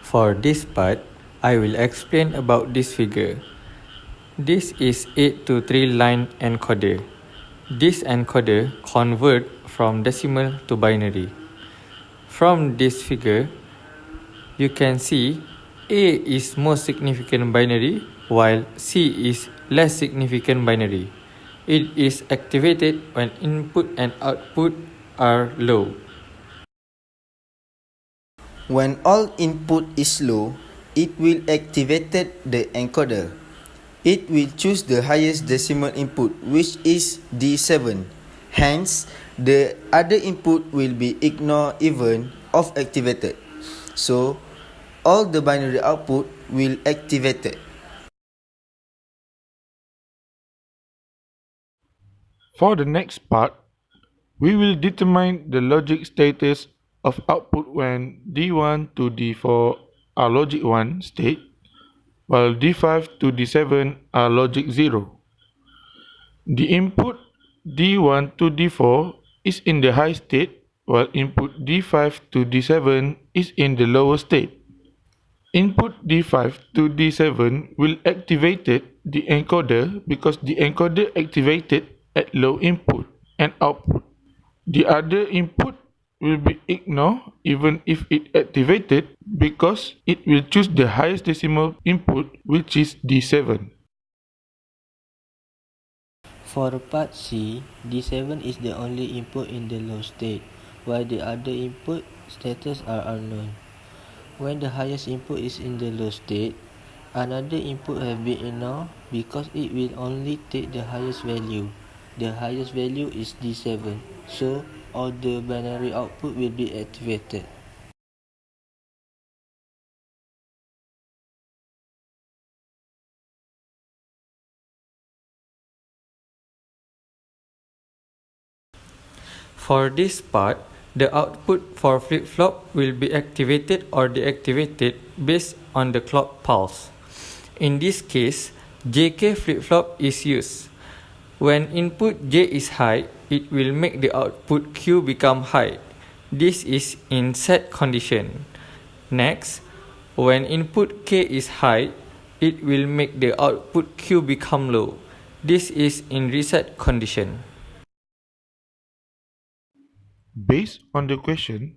For this part, I will explain about this figure. This is 8 to 3 line encoder. This encoder convert from decimal to binary. From this figure, you can see A is most significant binary while C is less significant binary. It is activated when input and output are low. When all input is low, it will activate the encoder. It will choose the highest decimal input, which is D7. Hence, the other input will be ignored even if activated. So, all the binary output will activated. For the next part, we will determine the logic status of output when D1 to D4 are logic 1 state, while D5 to D7 are logic 0. The input D1 to D4 is in the high state, while input D5 to D7 is in the lower state. Input D5 to D7 will activate the encoder because the encoder activated at low input and output. The other input will be ignored even if it activated because it will choose the highest decimal input, which is D7. For part C, D7 is the only input in the low state, while the other input status are unknown. When the highest input is in the low state, another input have been ignored because it will only take the highest value. The highest value is D7, so all the binary output will be activated. For this part, the output for flip-flop will be activated or deactivated based on the clock pulse. In this case, JK flip-flop is used. When input J is high, it will make the output Q become high. This is in set condition. Next, when input K is high, it will make the output Q become low. This is in reset condition. Based on the question,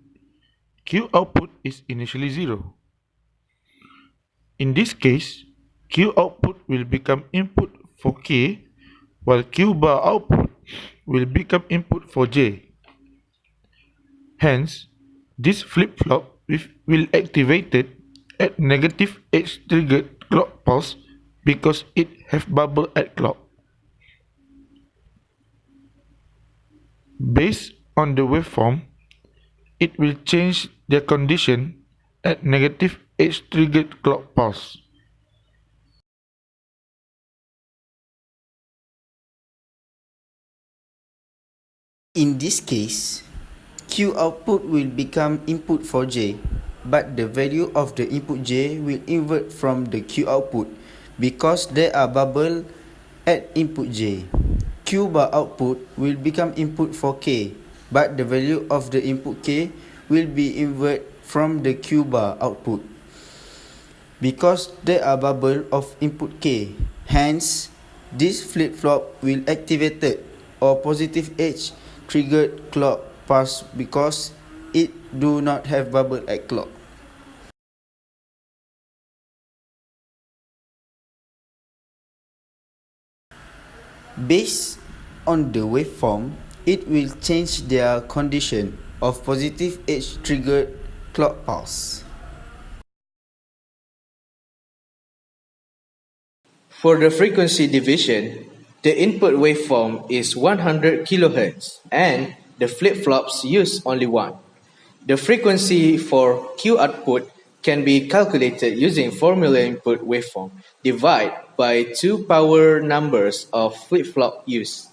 Q output is initially 0. In this case, Q output will become input for K, while Q bar output will become input for J. Hence, this flip-flop will activate it at negative H-triggered clock pulse because it have bubble at clock. Based on the waveform, it will change the condition at negative H-triggered clock pulse. In this case, Q output will become input for J, but the value of the input J will invert from the Q output because there are bubbles at input J. Q bar output will become input for K, but the value of the input K will be invert from the Q bar output because there are bubbles of input K. Hence, this flip-flop will activated or positive H triggered clock pulse because it do not have bubble at clock. Based on the waveform, it will change their condition of positive H triggered clock pulse. For the frequency division, the input waveform is 100 kHz and the flip-flops use only one. The frequency for Q output can be calculated using formula input waveform divided by two power numbers of flip-flop used.